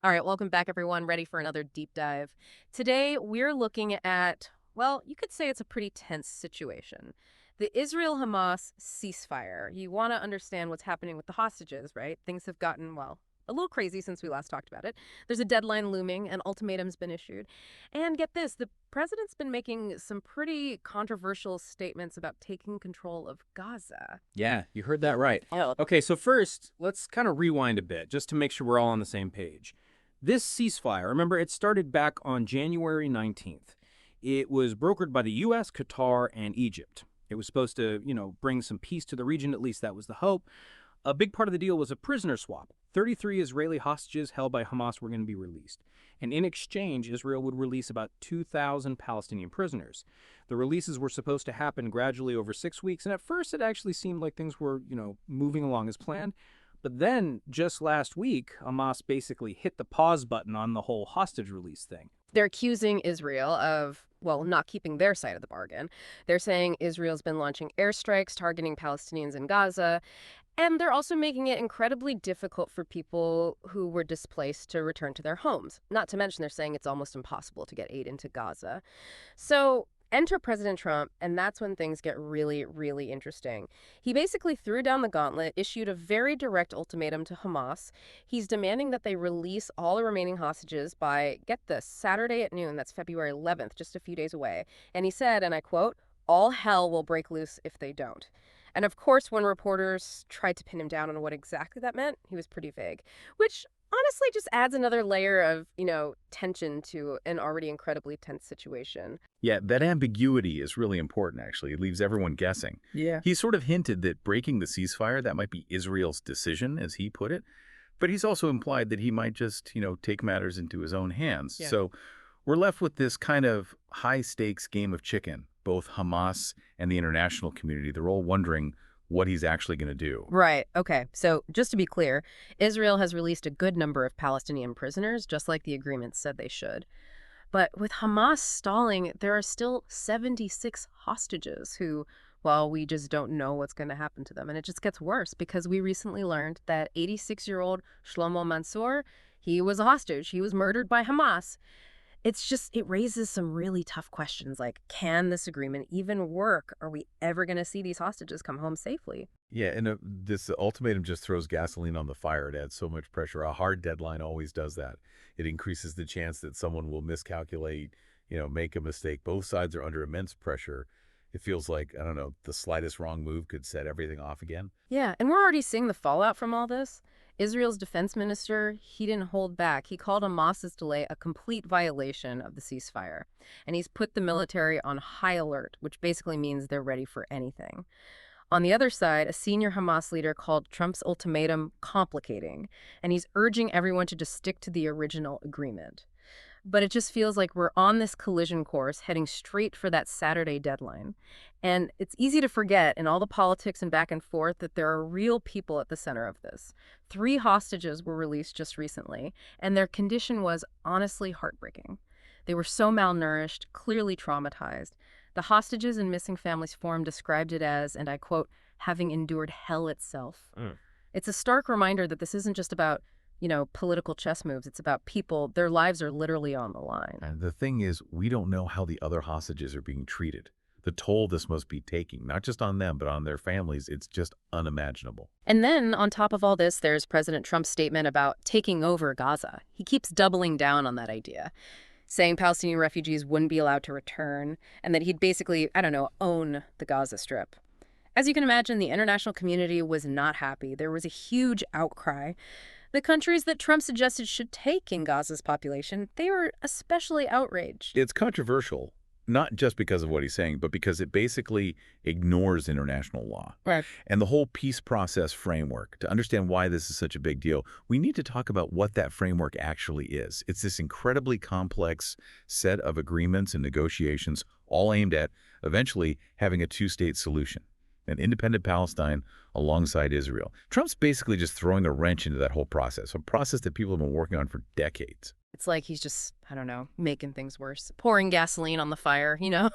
All right, welcome back, everyone. Ready for another deep dive. Today, we're looking at, well, you could say it's a pretty tense situation. The Israel Hamas ceasefire. You want to understand what's happening with the hostages, right? Things have gotten, well, a little crazy since we last talked about it. There's a deadline looming, an ultimatum's been issued. And get this, the president's been making some pretty controversial statements about taking control of Gaza. Yeah, you heard that right. Oh, Okay, so first, let's kind of rewind a bit just to make sure we're all on the same page. This ceasefire, remember, it started back on January 19th. It was brokered by the U.S., Qatar, and Egypt. It was supposed to, bring some peace to the region, at least that was the hope. A big part of the deal was a prisoner swap. 33 Israeli hostages held by Hamas were going to be released. And in exchange, Israel would release about 2,000 Palestinian prisoners. The releases were supposed to happen gradually over 6 weeks, and at first it actually seemed like things were, moving along as planned. But then, just last week, Hamas basically hit the pause button on the whole hostage release thing. they're accusing Israel of, well, not keeping their side of the bargain. They're saying Israel's been launching airstrikes targeting Palestinians in Gaza, and they're also making it incredibly difficult for people who were displaced to return to their homes. Not to mention, they're saying it's almost impossible to get aid into Gaza. So enter President Trump, and that's when things get really, really interesting. He basically threw down the gauntlet, issued a very direct ultimatum to Hamas. He's demanding that they release all the remaining hostages by, get this, Saturday at noon. That's February 11th, just a few days away. And he said, and I quote, all hell will break loose if they don't. And of course, when reporters tried to pin him down on what exactly that meant, he was pretty vague, which honestly just adds another layer of, tension to an already incredibly tense situation. Yeah, that ambiguity is really important, actually. It leaves everyone guessing. Yeah. He sort of hinted that breaking the ceasefire, that might be Israel's decision, as he put it. But he's also implied that he might just, take matters into his own hands. Yeah. So we're left with this kind of high-stakes game of chicken. Both Hamas and the international community, they're all wondering what he's actually going to do. Right. Okay. So just to be clear, Israel has released a good number of Palestinian prisoners, just like the agreement said they should. But with Hamas stalling, there are still 76 hostages who, well, we just don't know what's going to happen to them. And it just gets worse because we recently learned that 86-year-old Shlomo Mansour, he was a hostage. He was murdered by Hamas. It raises some really tough questions like, can this agreement even work? Are we ever going to see these hostages come home safely? Yeah, and this ultimatum just throws gasoline on the fire. It adds so much pressure. A hard deadline always does that. It increases the chance that someone will miscalculate, make a mistake. Both sides are under immense pressure. It feels like, I don't know, the slightest wrong move could set everything off again. Yeah, and we're already seeing the fallout from all this. Israel's defense minister, he didn't hold back. He called Hamas's delay a complete violation of the ceasefire. And he's put the military on high alert, which basically means they're ready for anything. On the other side, a senior Hamas leader called Trump's ultimatum complicating, and he's urging everyone to just stick to the original agreement. But it just feels like we're on this collision course heading straight for that Saturday deadline. And it's easy to forget in all the politics and back and forth that there are real people at the center of this. 3 hostages were released just recently, and their condition was honestly heartbreaking. They were so malnourished, clearly traumatized. The Hostages and Missing Families Forum described it as, and I quote, having endured hell itself. It's a stark reminder that this isn't just about political chess moves. It's about people. Their lives are literally on the line. And the thing is, we don't know how the other hostages are being treated. The toll this must be taking, not just on them, but on their families, it's just unimaginable. And then on top of all this, there's President Trump's statement about taking over Gaza. He keeps doubling down on that idea, saying Palestinian refugees wouldn't be allowed to return and that he'd basically, own the Gaza Strip. As you can imagine, the international community was not happy. There was a huge outcry. The countries that Trump suggested should take in Gaza's population, they were especially outraged. It's controversial, not just because of what he's saying, but because it basically ignores international law. Right. And the whole peace process framework. To understand why this is such a big deal, we need to talk about what that framework actually is. It's this incredibly complex set of agreements and negotiations, all aimed at eventually having a two-state solution. An independent Palestine alongside Israel. Trump's basically just throwing a wrench into that whole process, a process that people have been working on for decades. It's like he's just, making things worse, pouring gasoline on the fire, Yeah.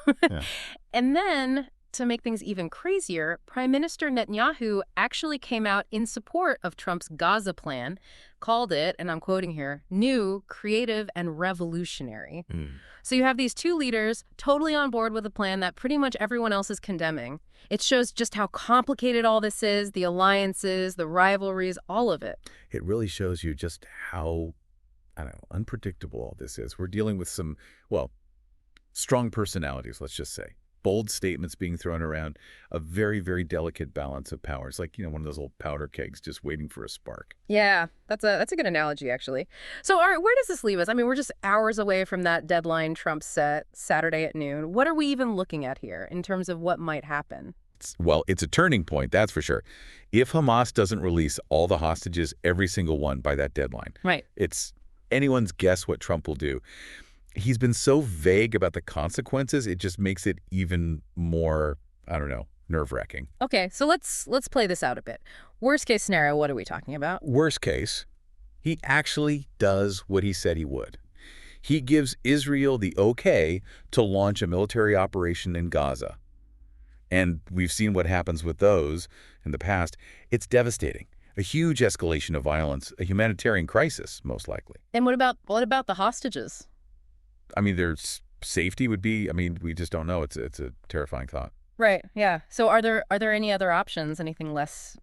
And then To make things even crazier, Prime Minister Netanyahu actually came out in support of Trump's Gaza plan, called it, and I'm quoting here, new, creative, and revolutionary. So you have these two leaders totally on board with a plan that pretty much everyone else is condemning. It shows just how complicated all this is, the alliances, the rivalries, all of it. It really shows you just how, I don't know, unpredictable all this is. We're dealing with some, well, strong personalities, let's just say. Bold statements being thrown around, a very, very delicate balance of powers, like, one of those old powder kegs just waiting for a spark. Yeah, that's a good analogy, actually. So, all right, where does this leave us? I mean, we're just hours away from that deadline Trump set, Saturday at noon. What are we even looking at here in terms of what might happen? Well, it's a turning point, that's for sure. If Hamas doesn't release all the hostages, every single one, by that deadline, Right. it's anyone's guess what Trump will do. He's been so vague about the consequences, it just makes it even more, I don't know, nerve-wracking. Okay, so let's play this out a bit. Worst case scenario, what are we talking about? Worst case, he actually does what he said he would. He gives Israel the okay to launch a military operation in Gaza. And we've seen what happens with those in the past. It's devastating. A huge escalation of violence, a humanitarian crisis, most likely. And what about the hostages? I mean, there's safety would be, I mean, we just don't know. It's a terrifying thought. Right, yeah. So are there any other options, anything less,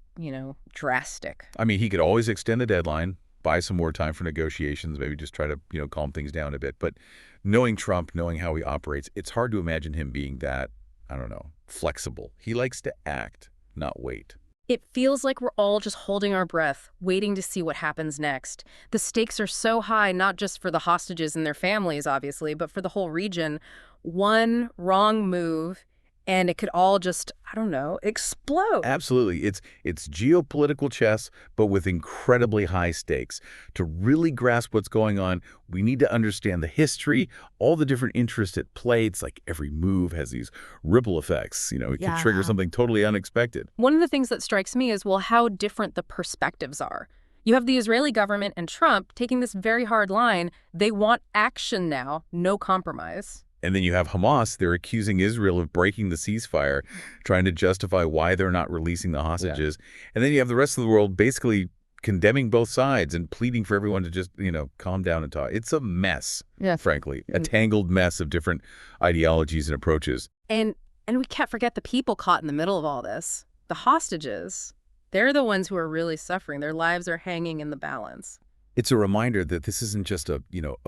drastic? I mean, he could always extend the deadline, buy some more time for negotiations, maybe just try to, calm things down a bit. But knowing Trump, knowing how he operates, it's hard to imagine him being that, I don't know, flexible. He likes to act, not wait. It feels like we're all just holding our breath, waiting to see what happens next. The stakes are so high, not just for the hostages and their families, obviously, but for the whole region. One wrong move, and it could all just, I don't know, explode. Absolutely. It's geopolitical chess, but with incredibly high stakes. To really grasp what's going on, we need to understand the history, all the different interests at play. It's like every move has these ripple effects. It can trigger something totally unexpected. One of the things that strikes me is, well, how different the perspectives are. You have the Israeli government and Trump taking this very hard line. They want action now, no compromise. And then you have Hamas, they're accusing Israel of breaking the ceasefire, trying to justify why they're not releasing the hostages. Yeah. And then you have the rest of the world basically condemning both sides and pleading for everyone to just, calm down and talk. It's a mess, frankly, a tangled mess of different ideologies and approaches. And we can't forget the people caught in the middle of all this. The hostages, they're the ones who are really suffering. Their lives are hanging in the balance. It's a reminder that this isn't just a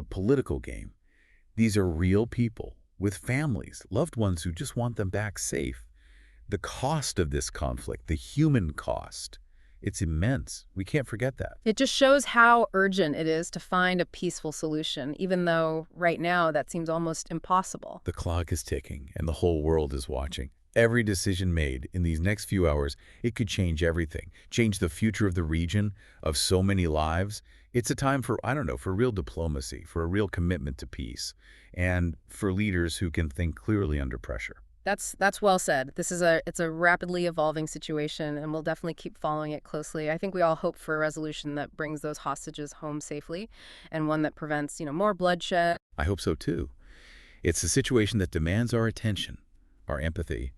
political game. These are real people with families, loved ones who just want them back safe. The cost of this conflict, the human cost, it's immense. We can't forget that. It just shows how urgent it is to find a peaceful solution, even though right now that seems almost impossible. The clock is ticking and the whole world is watching. Every decision made in these next few hours, it could change everything, change the future of the region, of so many lives. It's a time for, I don't know, for real diplomacy, for a real commitment to peace, and for leaders who can think clearly under pressure. That's well said. It's a rapidly evolving situation, and we'll definitely keep following it closely. I think we all hope for a resolution that brings those hostages home safely, and one that prevents, more bloodshed. I hope so too. It's a situation that demands our attention, our empathy,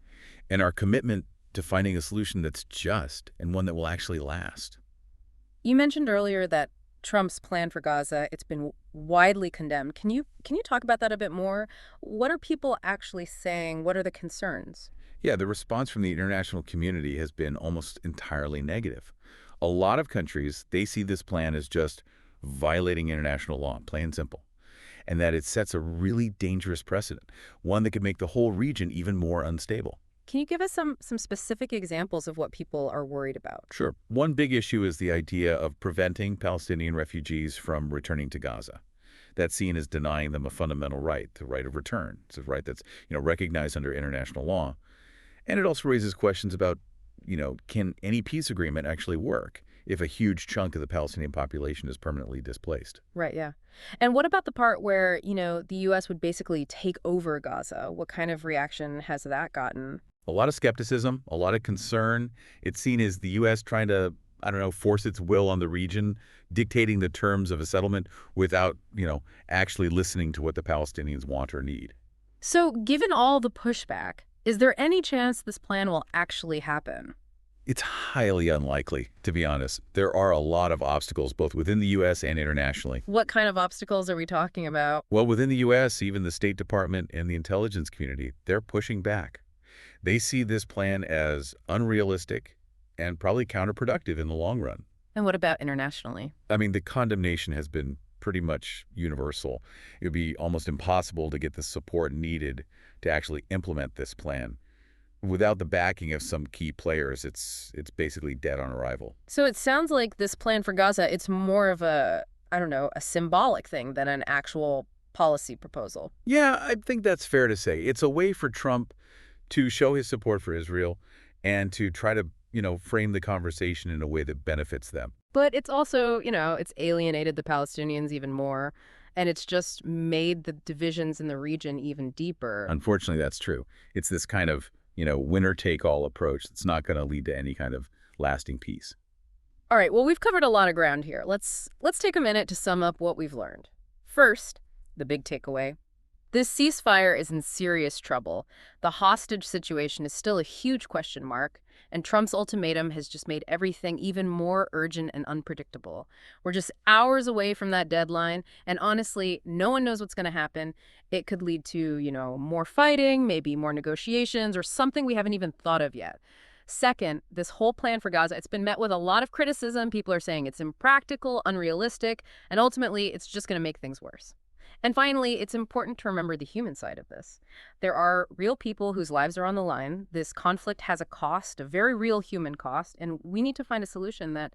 and our commitment to finding a solution that's just and one that will actually last. You mentioned earlier that Trump's plan for Gaza, it's been widely condemned. Can you talk about that a bit more? What are people actually saying? What are the concerns? Yeah, the response from the international community has been almost entirely negative. A lot of countries, they see this plan as just violating international law, plain and simple, and that it sets a really dangerous precedent, one that could make the whole region even more unstable. Can you give us some specific examples of what people are worried about? Sure. One big issue is the idea of preventing Palestinian refugees from returning to Gaza. That's seen as denying them a fundamental right, the right of return. It's a right that's, recognized under international law. And it also raises questions about, can any peace agreement actually work if a huge chunk of the Palestinian population is permanently displaced? Right, yeah. And what about the part where, the U.S. would basically take over Gaza? What kind of reaction has that gotten? A lot of skepticism, a lot of concern. It's seen as the U.S. trying to, force its will on the region, dictating the terms of a settlement without, actually listening to what the Palestinians want or need. So given all the pushback, Is there any chance this plan will actually happen? It's highly unlikely, to be honest. There are a lot of obstacles both within the U.S. and internationally. What kind of obstacles are we talking about? Well, within the U.S., even the State Department and the intelligence community, they're pushing back. They see this plan as unrealistic and probably counterproductive in the long run. And what about internationally? I mean, the condemnation has been pretty much universal. It would be almost impossible to get the support needed to actually implement this plan. Without the backing of some key players, it's basically dead on arrival. So it sounds like this plan for Gaza, it's more of a, I don't know, a symbolic thing than an actual policy proposal. Yeah, I think that's fair to say. It's a way for Trump to show his support for Israel and to try to, frame the conversation in a way that benefits them. But it's also, it's alienated the Palestinians even more, and it's just made the divisions in the region even deeper. Unfortunately, that's true. It's this kind of, winner-take-all approach that's not going to lead to any kind of lasting peace. All right, well, we've covered a lot of ground here. Let's take a minute to sum up what we've learned. First, the big takeaway. This ceasefire is in serious trouble. The hostage situation is still a huge question mark, and Trump's ultimatum has just made everything even more urgent and unpredictable. We're just hours away from that deadline, and honestly, no one knows what's going to happen. It could lead to, more fighting, maybe more negotiations, or something we haven't even thought of yet. Second, this whole plan for Gaza, it's been met with a lot of criticism. People are saying it's impractical, unrealistic, and ultimately, it's just going to make things worse. And finally, it's important to remember the human side of this. There are real people whose lives are on the line. This conflict has a cost, a very real human cost, and we need to find a solution that,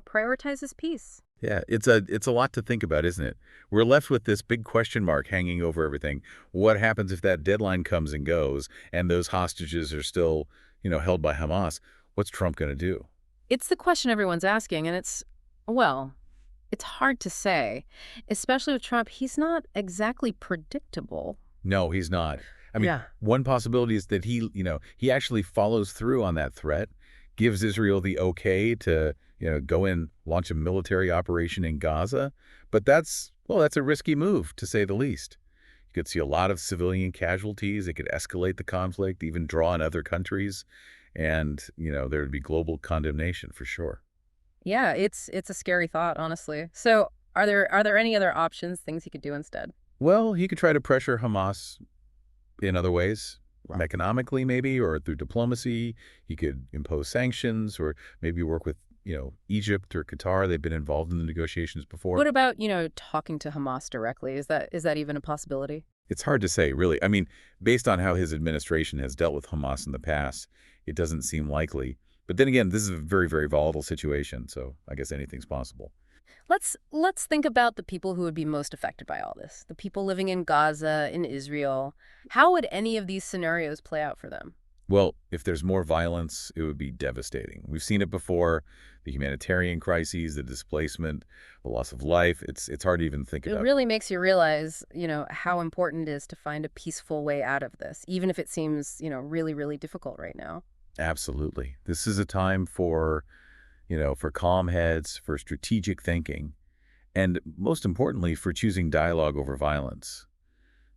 prioritizes peace. Yeah, it's a lot to think about, isn't it? We're left with this big question mark hanging over everything. What happens if that deadline comes and goes and those hostages are still, held by Hamas? What's Trump going to do? It's the question everyone's asking, and it's hard to say, especially with Trump. He's not exactly predictable. No, he's not. I mean, Yeah. one possibility is that he actually follows through on that threat, gives Israel the okay to, go in, launch a military operation in Gaza. But that's a risky move, to say the least. You could see a lot of civilian casualties. It could escalate the conflict, even draw in other countries. And, there would be global condemnation for sure. Yeah, it's a scary thought, honestly. So are there any other options, things he could do instead? Well, he could try to pressure Hamas in other ways, Right. economically maybe, or through diplomacy. He could impose sanctions or maybe work with, Egypt or Qatar. They've been involved in the negotiations before. What about, talking to Hamas directly? Is that even a possibility? It's hard to say, really. I mean, based on how his administration has dealt with Hamas in the past, it doesn't seem likely. But then again, this is a very, very volatile situation, so I guess anything's possible. Let's think about the people who would be most affected by all this. The people living in Gaza, in Israel. How would any of these scenarios play out for them? Well, if there's more violence, it would be devastating. We've seen it before, the humanitarian crises, the displacement, the loss of life. It's hard to even think It about. really makes you realize, how important it is to find a peaceful way out of this, even if it seems, really, really difficult right now. Absolutely. This is a time for, for calm heads, for strategic thinking, and most importantly, for choosing dialogue over violence.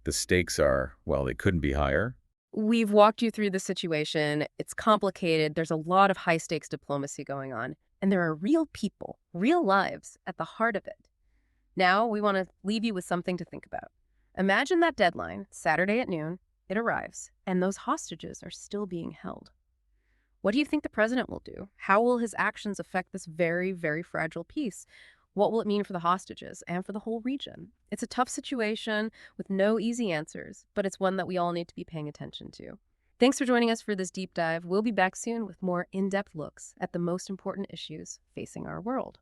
The stakes are, well, they couldn't be higher. We've walked you through the situation. It's complicated. There's a lot of high-stakes diplomacy going on. And there are real people, real lives at the heart of it. Now we want to leave you with something to think about. Imagine that deadline, Saturday at noon, it arrives, and those hostages are still being held. What do you think the president will do? How will his actions affect this very, very fragile peace? What will it mean for the hostages and for the whole region? It's a tough situation with no easy answers, but it's one that we all need to be paying attention to. Thanks for joining us for this deep dive. We'll be back soon with more in-depth looks at the most important issues facing our world.